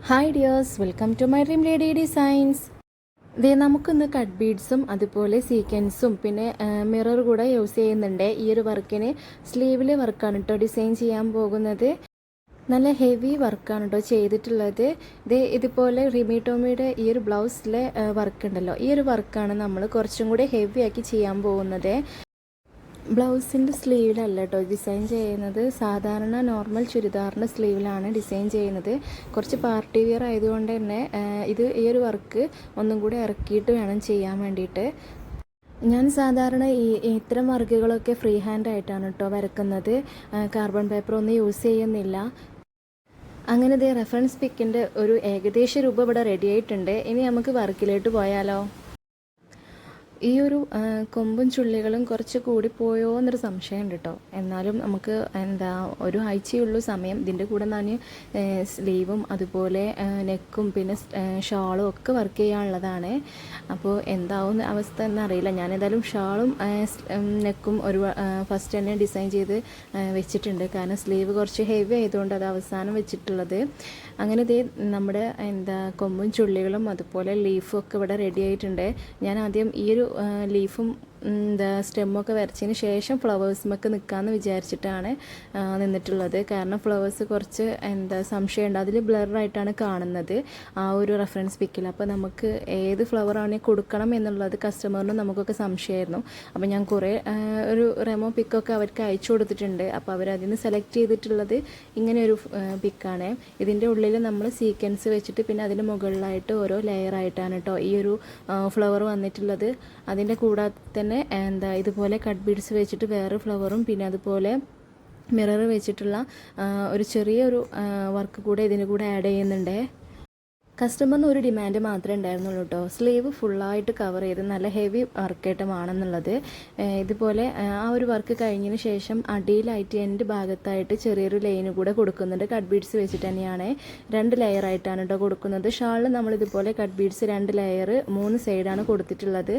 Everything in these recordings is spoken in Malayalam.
Hi dears, welcome to my dream lady designs. നമുക്കിന്ന് കട്ട് ബീഡ്സും അതുപോലെ സീക്വൻസും പിന്നെ മിറർ കൂടെ യൂസ് ചെയ്യുന്നുണ്ട്. ഈ ഒരു വർക്കിന് സ്ലീവിൽ വർക്കാണ് കേട്ടോ ഡിസൈൻ ചെയ്യാൻ പോകുന്നത്. നല്ല ഹെവി വർക്കാണ് കേട്ടോ ചെയ്തിട്ടുള്ളത്. ഇതുപോലെ റിമി ടോമിയുടെ ഈ ഒരു ബ്ലൗസിലെ വർക്ക് ഉണ്ടല്ലോ, ഈ ഒരു വർക്കാണ് നമ്മൾ കുറച്ചും കൂടി ഹെവി ആക്കി ചെയ്യാൻ പോകുന്നത്. ബ്ലൗസിൻ്റെ സ്ലീവിലല്ല കേട്ടോ ഡിസൈൻ ചെയ്യുന്നത്, സാധാരണ നോർമൽ ചുരിദാറിൻ്റെ സ്ലീവിലാണ് ഡിസൈൻ ചെയ്യുന്നത്. കുറച്ച് പാർട്ടി വെയർ ആയതുകൊണ്ട് തന്നെ ഈ ഒരു വർക്ക് ഒന്നും കൂടി ഇറക്കിയിട്ട് വേണം ചെയ്യാൻ വേണ്ടിയിട്ട്. ഞാൻ സാധാരണ ഇത്തരം വർക്കുകളൊക്കെ ഫ്രീ ഹാൻഡ് ആയിട്ടാണ് കേട്ടോ വരക്കുന്നത്, കാർബൺ പേപ്പർ ഒന്നും യൂസ് ചെയ്യുന്നില്ല. അങ്ങനെ റെഫറൻസ് പിക്കിൻ്റെ ഒരു ഏകദേശ രൂപം ഇവിടെ റെഡി ആയിട്ടുണ്ട്. ഇനി നമുക്ക് വർക്കിലോട്ട് പോയാലോ. ഈ ഒരു കൊമ്പും ചുള്ളികളും കുറച്ച് കൂടിപ്പോയോ എന്നൊരു സംശയമുണ്ട് കേട്ടോ. എന്നാലും നമുക്ക് ഒരു ആഴ്ചയുള്ളൂ സമയം. ഇതിൻ്റെ കൂടെ ഞാൻ സ്ലീവും അതുപോലെ നെക്കും പിന്നെ ഷാളും ഒക്കെ വർക്ക് ചെയ്യാനുള്ളതാണ്. അപ്പോൾ എന്താവും അവസ്ഥ എന്നറിയില്ല. ഞാനേതായാലും ഷാളും നെക്കും ഫസ്റ്റ് തന്നെ ഡിസൈൻ ചെയ്ത് വെച്ചിട്ടുണ്ട്. കാരണം സ്ലീവ് കുറച്ച് ഹെവി ആയതുകൊണ്ട് അത് അവസാനം വെച്ചിട്ടുള്ളത്. അങ്ങനെ നമ്മുടെ കൊമ്പും ചുള്ളികളും അതുപോലെ ലീഫും ഒക്കെ ഇവിടെ റെഡി ആയിട്ടുണ്ട്. ഞാൻ ആദ്യം ഈ ഒരു ലീഫും സ്റ്റെമ്മൊക്കെ വരച്ചതിന് ശേഷം ഫ്ലവേഴ്സുമൊക്കെ നിൽക്കാമെന്ന് വിചാരിച്ചിട്ടാണ് നിന്നിട്ടുള്ളത്. കാരണം ഫ്ലവേഴ്സ് കുറച്ച് സംശയമുണ്ട്, അതിൽ ബ്ലറായിട്ടാണ് കാണുന്നത് ആ ഒരു റെഫറൻസ് പിക്കിൽ. അപ്പോൾ നമുക്ക് ഏത് ഫ്ലവറാണ് കൊടുക്കണം എന്നുള്ളത് കസ്റ്റമറിന് നമുക്കൊക്കെ സംശയമായിരുന്നു. അപ്പോൾ ഞാൻ കുറേ ഒരു റെമോ പിക്കൊക്കെ അവർക്ക് അയച്ചു കൊടുത്തിട്ടുണ്ട്. അപ്പോൾ അവരതിൽ നിന്ന് സെലക്ട് ചെയ്തിട്ടുള്ളത് ഇങ്ങനെ ഒരു പിക്കാണ്. ഇതിൻ്റെ ഉള്ളിൽ നമ്മൾ സീക്വൻസ് വെച്ചിട്ട് പിന്നെ അതിന് മുകളിലായിട്ട് ഓരോ ലെയറായിട്ടാണ് കേട്ടോ ഈ ഒരു ഫ്ലവർ വന്നിട്ടുള്ളത്. അതിൻ്റെ കൂടാതെ തന്നെ ഇതുപോലെ കട്ട് ബീഡ്സ് വെച്ചിട്ട് വേറെ ഫ്ലവറും പിന്നെ അതുപോലെ മിറർ വെച്ചിട്ടുള്ള ഒരു ചെറിയൊരു വർക്ക് കൂടെ ഇതിന് കൂടെ ആഡ് ചെയ്യുന്നുണ്ട്. കസ്റ്റമറിന് ഒരു ഡിമാൻഡ് മാത്രമേ ഉണ്ടായിരുന്നുള്ളൂ കേട്ടോ, സ്ലീവ് ഫുള്ളായിട്ട് കവർ ചെയ്ത് നല്ല ഹെവി വർക്കായിട്ടുമാണെന്നുള്ളത്. ഇതുപോലെ ആ ഒരു വർക്ക് കഴിഞ്ഞതിന് ശേഷം അടിയിലായിട്ട് എൻ്റെ ഭാഗത്തായിട്ട് ചെറിയൊരു ലൈന് കൂടെ കൊടുക്കുന്നുണ്ട്. കട്ട് ബീഡ്സ് വെച്ചിട്ട് തന്നെയാണ് 2 ലെയറായിട്ടാണ് കേട്ടോ കൊടുക്കുന്നത്. ഷാളിൽ നമ്മളിതുപോലെ കട്ട് ബീഡ്സ് 2 ലെയർ 3 സൈഡാണ് കൊടുത്തിട്ടുള്ളത്.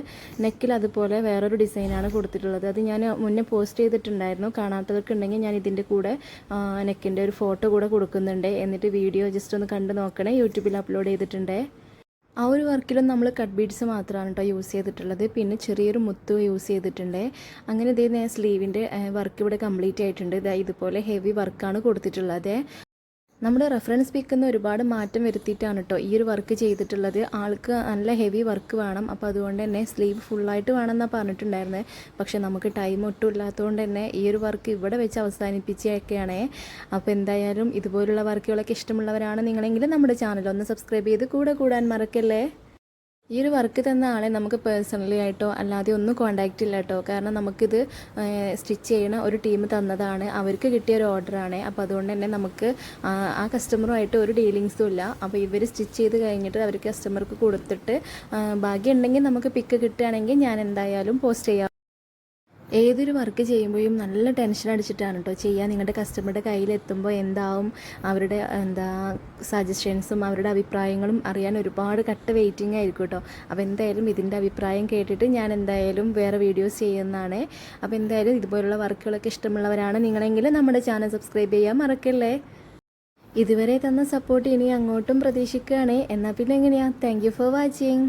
നെക്കിൽ അതുപോലെ വേറൊരു ഡിസൈനാണ് കൊടുത്തിട്ടുള്ളത്. അത് ഞാൻ മുന്നേ പോസ്റ്റ് ചെയ്തിട്ടുണ്ടായിരുന്നു. കാണാത്തവർക്ക് ഉണ്ടെങ്കിൽ ഞാൻ ഇതിൻ്റെ കൂടെ നെക്കിൻ്റെ ഒരു ഫോട്ടോ കൂടെ കൊടുക്കുന്നുണ്ട്. എന്നിട്ട് വീഡിയോ ജസ്റ്റ് ഒന്ന് കണ്ടു നോക്കണേ, യൂട്യൂബിൽ അപ്ലോഡ് ചെയ്തിട്ടുണ്ട്. ആ ഒരു വർക്കിലും നമ്മൾ കട്ട് ബീഡ്സ് മാത്രമാണ് കേട്ടോ യൂസ് ചെയ്തിട്ടുള്ളത്. പിന്നെ ചെറിയൊരു മുത്ത് യൂസ് ചെയ്തിട്ടുണ്ട്. അങ്ങനെ സ്ലീവിൻ്റെ വർക്ക് ഇവിടെ കംപ്ലീറ്റ് ആയിട്ടുണ്ട്. ഇതുപോലെ ഹെവി വർക്കാണ് കൊടുത്തിട്ടുള്ളത്. നമ്മുടെ റെഫറൻസ് പിക്കിൽ ഒരുപാട് മാറ്റം വരുത്തിയിട്ടാണ് കേട്ടോ ഈ ഒരു വർക്ക് ചെയ്തിട്ടുള്ളത്. ആൾക്ക് നല്ല ഹെവി വർക്ക് വേണം, അപ്പോൾ അതുകൊണ്ട് തന്നെ സ്ലീവ് ഫുള്ളായിട്ട് വേണമെന്നാണ് പറഞ്ഞിട്ടുണ്ടായിരുന്നത്. പക്ഷേ നമുക്ക് ടൈം ഒട്ടും ഇല്ലാത്തതുകൊണ്ട് തന്നെ ഈ ഒരു വർക്ക് ഇവിടെ വെച്ച് അവസാനിപ്പിച്ചൊക്കെയാണ്. അപ്പോൾ എന്തായാലും ഇതുപോലുള്ള വർക്കുകളൊക്കെ ഇഷ്ടമുള്ളവരാണ് നിങ്ങളെങ്കിലും നമ്മുടെ ചാനൽ ഒന്ന് സബ്സ്ക്രൈബ് ചെയ്ത് കൂടാൻ മറക്കല്ലേ. ഈ ഒരു വർക്ക് തന്ന ആളെ നമുക്ക് പേഴ്സണലി ആയിട്ടോ അല്ലാതെ ഒന്നും കോൺടാക്റ്റ് ഇല്ല കേട്ടോ. കാരണം നമുക്കിത് സ്റ്റിച്ച് ചെയ്യണ ഒരു ടീം തന്നതാണ്, അവർക്ക് കിട്ടിയ ഒരു ഓർഡറാണ്. അപ്പോൾ അതുകൊണ്ട് തന്നെ നമുക്ക് ആ കസ്റ്റമറുമായിട്ട് ഒരു ഡീലിങ്സും ഇല്ല. അപ്പോൾ ഇവർ സ്റ്റിച്ച് ചെയ്ത് കഴിഞ്ഞിട്ട് അവർ കസ്റ്റമർക്ക് കൊടുത്തിട്ട് ഭാഗ്യം ഉണ്ടെങ്കിൽ നമുക്ക് പിക്ക് കിട്ടുകയാണെങ്കിൽ ഞാൻ എന്തായാലും പോസ്റ്റ് ചെയ്യാം. ഏതൊരു വർക്ക് ചെയ്യുമ്പോഴും നല്ല ടെൻഷൻ അടിച്ചിട്ടാണ് കേട്ടോ ചെയ്യുക. നിങ്ങളുടെ കസ്റ്റമറുടെ കയ്യിലെത്തുമ്പോൾ എന്താവും അവരുടെ സജഷൻസും അവരുടെ അഭിപ്രായങ്ങളും അറിയാൻ ഒരുപാട് വെയിറ്റിംഗ് ആയിരിക്കും കേട്ടോ. അപ്പോൾ എന്തായാലും ഇതിൻ്റെ അഭിപ്രായം കേട്ടിട്ട് ഞാൻ എന്തായാലും വേറെ വീഡിയോസ് ചെയ്യുന്നതാണ്. അപ്പോൾ എന്തായാലും ഇതുപോലുള്ള വർക്കുകളൊക്കെ ഇഷ്ടമുള്ളവരാണ് നിങ്ങളെങ്കിൽ നമ്മുടെ ചാനൽ സബ്സ്ക്രൈബ് ചെയ്യാൻ മറക്കല്ലേ. ഇതുവരെ തന്ന സപ്പോർട്ട് ഇനി അങ്ങോട്ടും പ്രതീക്ഷിക്കുകയാണ്. എന്നാൽ പിന്നെ എങ്ങനെയാണ്. Thank you for watching.